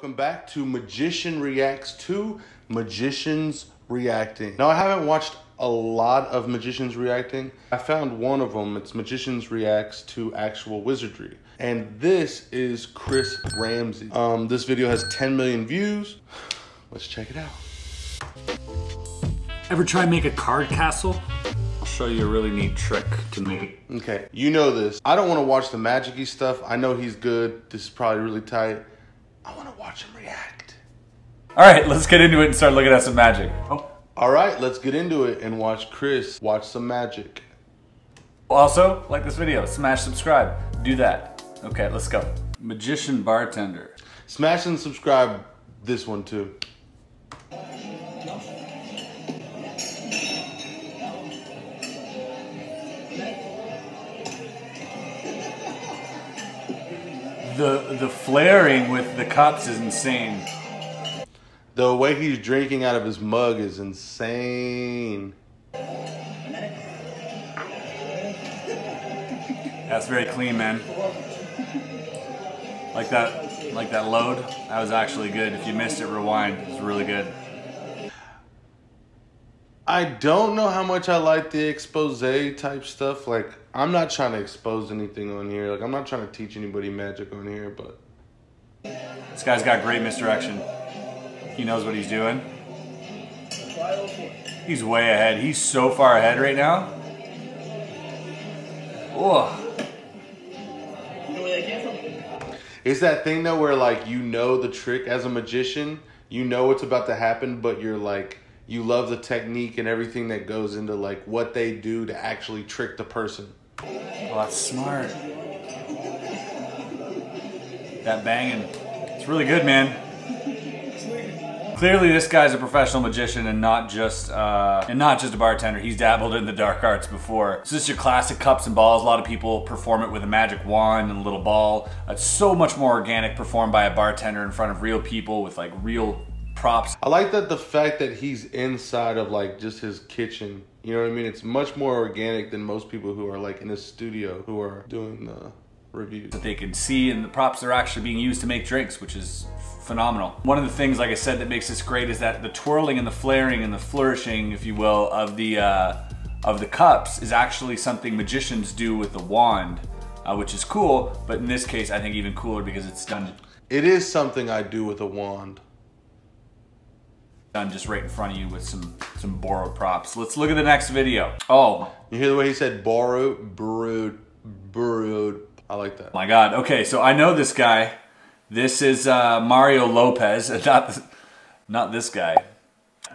Welcome back to Magician Reacts 2, Magicians Reacting. Now, I haven't watched a lot of Magicians Reacting. I found one of them. It's Magicians Reacts to Actual Wizardry. And this is Chris Ramsay. This video has 10 million views. Let's check it out. Ever try and make a card castle? I'll show you a really neat trick to make it. Okay, you know this. I don't want to watch the magic-y stuff. I know he's good. This is probably really tight. I want to watch him react. All right, let's get into it and start looking at some magic. Oh. All right, let's get into it and watch Chris watch some magic. Also, like this video, smash subscribe. Do that. Okay, let's go. Magician bartender. Smash and subscribe this one too. The flaring with the cups is insane. The way he's drinking out of his mug is insane. That's very clean, man. Like that load, that was actually good. If you missed it, rewind. It was really good. I don't know how much I like the expose type stuff. Like, I'm not trying to expose anything on here. Like, I'm not trying to teach anybody magic on here, but This guy's got great misdirection. He knows what he's doing. He's way ahead. He's so far ahead right now. Whoa. it's that thing though where like you know the trick as a magician, you know what's about to happen, but you're like, you love the technique and everything that goes into like what they do to actually trick the person. Oh, that's smart. That banging. It's really good, man. Clearly this guy's a professional magician and not just a bartender. He's dabbled in the dark arts before. So this is your classic cups and balls. A lot of people perform it with a magic wand and a little ball. It's so much more organic, performed by a bartender in front of real people with like real props. I like that the fact that he's inside of like just his kitchen. You know what I mean? It's much more organic than most people who are like in a studio who are doing the reviews. That they can see, and the props are actually being used to make drinks, which is phenomenal. One of the things, like I said, that makes this great is that the twirling and the flaring and the flourishing, if you will, of the cups is actually something magicians do with the wand, which is cool. But in this case, I think even cooler because it's done. It is something I do with a wand. Done just right in front of you with some borrowed props. Let's look at the next video. Oh, you hear the way he said borrowed, borrowed. I like that. Oh my God. Okay, so I know this guy. This is Mario Lopez, not this guy.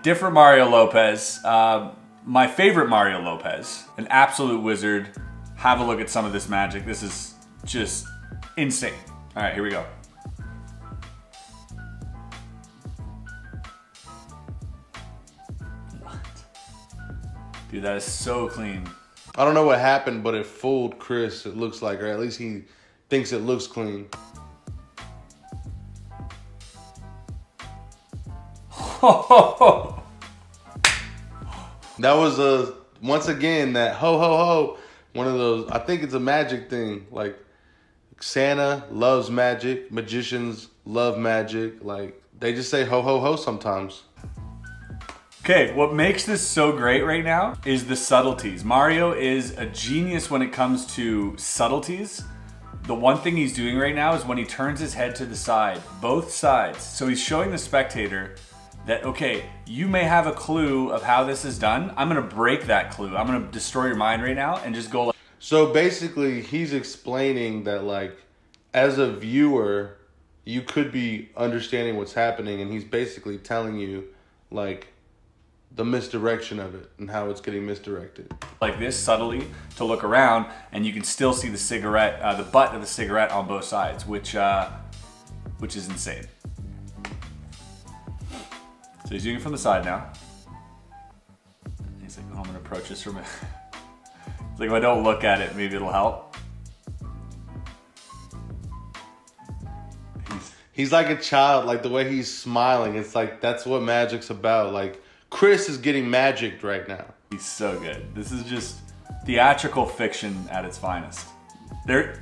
Different Mario Lopez. My favorite Mario Lopez, an absolute wizard. Have a look at some of this magic. This is just insane. All right, here we go. What? Dude, that is so clean. I don't know what happened, but it fooled Chris, it looks like, or at least he thinks it looks clean. That was once again that ho ho ho, one of those, I think it's a magic thing. Like Santa loves magic, magicians love magic. Like they just say ho ho ho sometimes. Okay, what makes this so great right now is the subtleties. Mario is a genius when it comes to subtleties. The one thing he's doing right now is when he turns his head to the side, both sides. So he's showing the spectator that, okay, you may have a clue of how this is done. I'm gonna break that clue. I'm gonna destroy your mind right now and just go like. So basically he's explaining that like, as a viewer, you could be understanding what's happening, and he's basically telling you like the misdirection of it and how it's getting misdirected. Like this subtly to look around, and you can still see the cigarette, the butt of the cigarette on both sides, which is insane. So he's doing it from the side now. He's like, oh, I'm gonna approach this from it. It's like, if I don't look at it, maybe it'll help. He's like a child, like the way he's smiling. It's like, that's what magic's about. Like, Chris is getting magicked right now. He's so good. This is just theatrical fiction at its finest.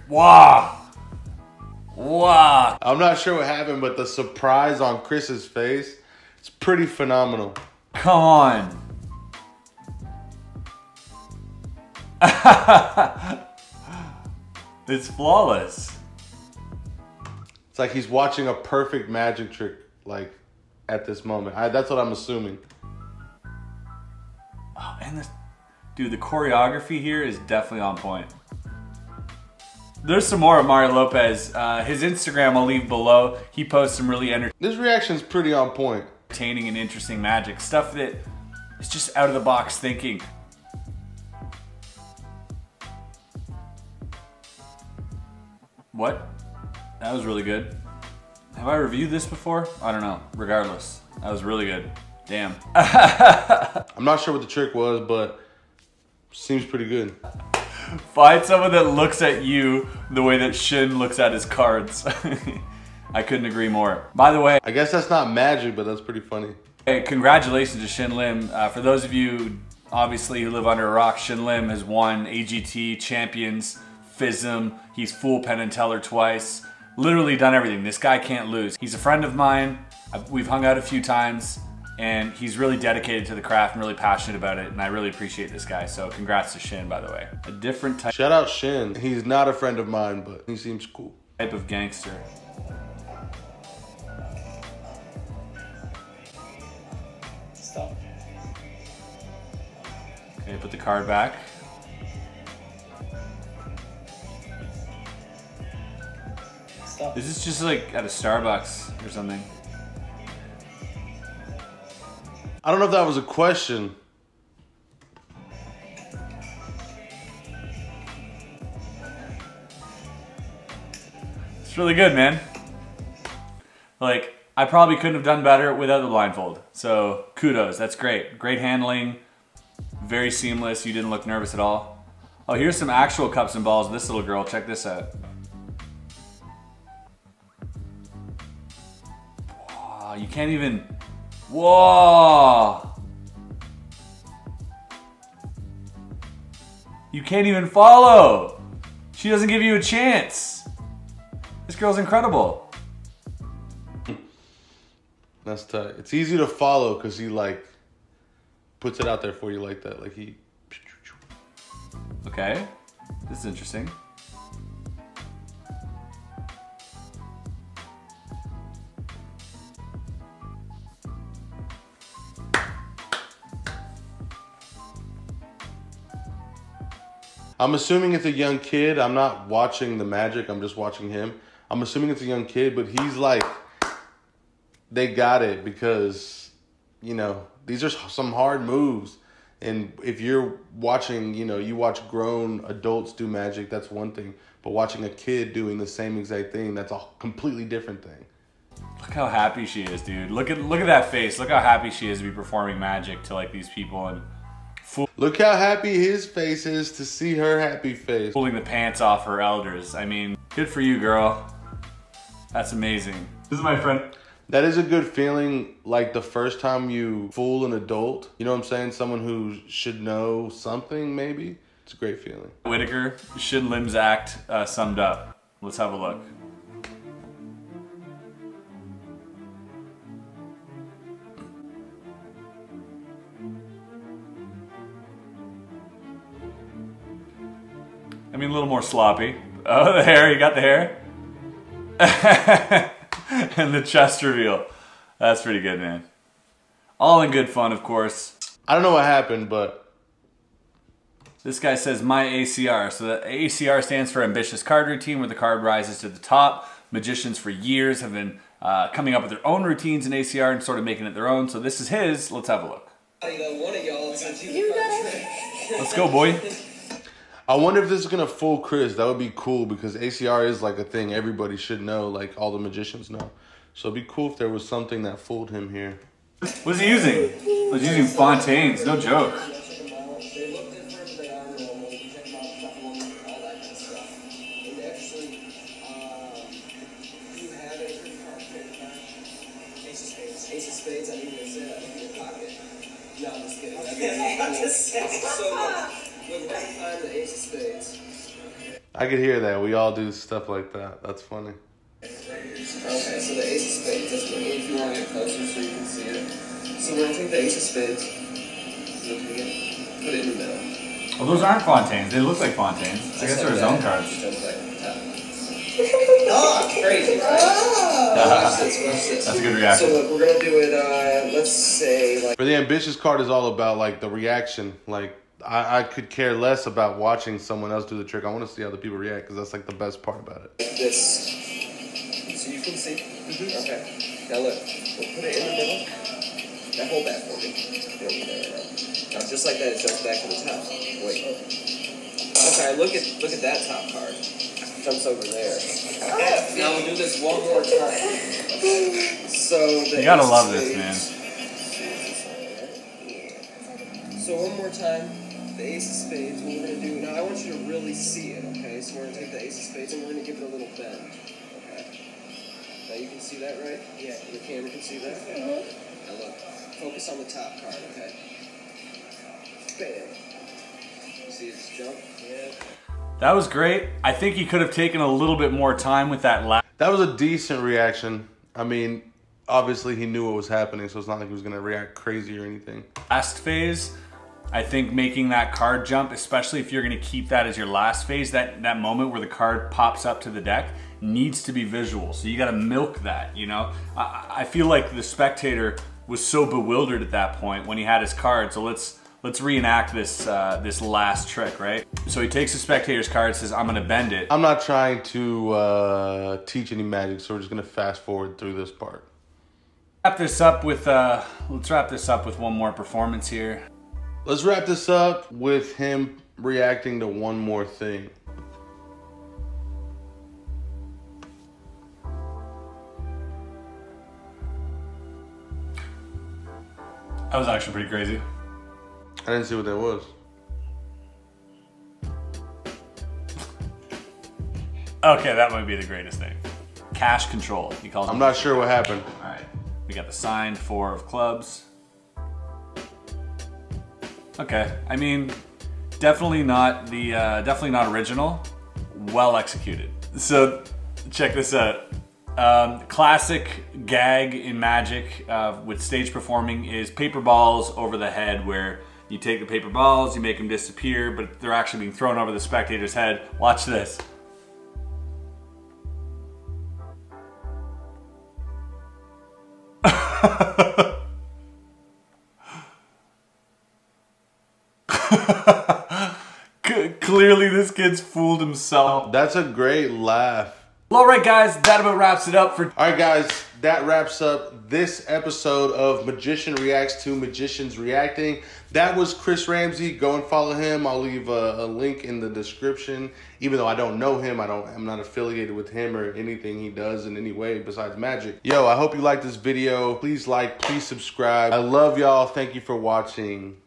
Wow. Wow. I'm not sure what happened, but the surprise on Chris's face, it's pretty phenomenal. Come on. It's flawless. It's like he's watching a perfect magic trick, like, at this moment. That's what I'm assuming. Oh, and this, dude, the choreography here is definitely on point. There's some more of Mario Lopez. His Instagram I'll leave below. He posts some really This reaction's pretty on point. entertaining and interesting magic. Stuff that is just out of the box thinking. What? That was really good. Have I reviewed this before? I don't know. Regardless, that was really good. Damn. I'm not sure what the trick was, but seems pretty good. Find someone that looks at you the way that Shin looks at his cards. I couldn't agree more. By the way, I guess that's not magic, but that's pretty funny. hey, congratulations to Shin Lim. For those of you, obviously, who live under a rock, Shin Lim has won AGT Champions, FISM. He's full Penn and Teller twice. Literally done everything. This guy can't lose. He's a friend of mine. We've hung out a few times. And he's really dedicated to the craft and really passionate about it, and I really appreciate this guy. So congrats to Shin, by the way. A different Shout out Shin. He's not a friend of mine, but he seems cool. type of gangster. Stop. Okay, put the card back. Stop. This is just like at a Starbucks or something. I don't know if that was a question. It's really good, man. Like, I probably couldn't have done better without the blindfold. So, kudos, that's great. Great handling, very seamless, you didn't look nervous at all. Oh, here's some actual cups and balls of this little girl, check this out. Wow, you can't even, whoa! You can't even follow! She doesn't give you a chance. This girl's incredible. That's tight. It's easy to follow because he like puts it out there for you like that. Like he. Okay, this is interesting. I'm assuming it's a young kid. I'm not watching the magic. I'm just watching him. I'm assuming it's a young kid, but he's like, they got it because, you know, these are some hard moves. And if you're watching, you know, you watch grown adults do magic, that's one thing. But watching a kid doing the same exact thing, that's a completely different thing. Look how happy she is, dude. Look at that face. Look how happy she is to be performing magic to like these people and Look how happy his face is to see her happy face. pulling the pants off her elders. I mean, good for you, girl. That's amazing. This is my friend. That is a good feeling, like the first time you fool an adult. You know what I'm saying? Someone who should know something, maybe. It's a great feeling. Whitaker, Shin Lim's act summed up. Let's have a look. I mean, a little more sloppy. Oh, the hair, you got the hair? And the chest reveal. That's pretty good, man. All in good fun, of course. I don't know what happened, but... This guy says, my ACR. So the ACR stands for Ambitious Card Routine, where the card rises to the top. Magicians for years have been coming up with their own routines in ACR and sort of making it their own. So this is his. Let's have a look. Let's go, boy. I wonder if this is going to fool Chris. That would be cool because ACR is like a thing everybody should know, like all the magicians know. So it'd be cool if there was something that fooled him here. What's he using? He's using Fontaines, no joke. I could hear that. We all do stuff like that. That's funny. Okay, so the ace of spades, that's what if you want to get closer so you can see it. So we're going to take the ace of spades, put it in the middle. Oh, those aren't Fontaines. They look like Fontaines. I guess they're his own cards. Oh, crazy, right? Watch this, watch this. That's a good reaction. So look, we're going to do it, let's say, like... For the ambitious card is all about, like, the reaction. Like, I could care less about watching someone else do the trick. I want to see how the people react, because that's, like, the best part about it. This. So you can see. Okay. Now look, we'll put it in the middle. Now hold that for me. There we go. Now just like that, it jumps back to the top. Wait. Okay, look at that top card. Jumps over there. Now we'll do this one more time. So the you gotta love this, man. So one more time, the ace of spades. What we're gonna do now? I want you to really see it. Okay, so we're gonna take the ace of spades and we're gonna give it a little bend. Okay. Now you can see that, right? Yeah. The camera can see that. Now look, focus on the top card. Okay. Bam. See its jump? Yeah. That was great. I think he could have taken a little bit more time with that last. That was a decent reaction. I mean, obviously he knew what was happening, so it's not like he was going to react crazy or anything. Last phase, I think making that card jump, especially if you're going to keep that as your last phase, that moment where the card pops up to the deck needs to be visual. So you got to milk that, you know? I feel like the spectator was so bewildered at that point when he had his card. So let's reenact this this last trick, right? So he takes the spectator's card, says, I'm gonna bend it. I'm not trying to teach any magic, so we're just gonna fast forward through this part. Let's wrap this up with one more performance here. Let's wrap this up with him reacting to one more thing. That was actually pretty crazy. I didn't see what that was. Okay, that might be the greatest thing. Cash control, he calls it. I'm not sure what happened. All right, we got the signed 4 of clubs. Okay, I mean, definitely not original. Well executed. So check this out. Classic gag in Magic with stage performing is paper balls over the head, where you take the paper balls, you make them disappear, but they're actually being thrown over the spectator's head. Watch this. Clearly this kid's fooled himself. That's a great laugh. Well, all right, guys, that about wraps it up for... All right, guys, that wraps up this episode of Magician Reacts to Magicians Reacting. That was Chris Ramsay. Go and follow him. I'll leave a link in the description. Even though I don't know him, I'm not affiliated with him or anything he does in any way besides magic. Yo, I hope you liked this video. Please like, please subscribe. I love y'all. Thank you for watching.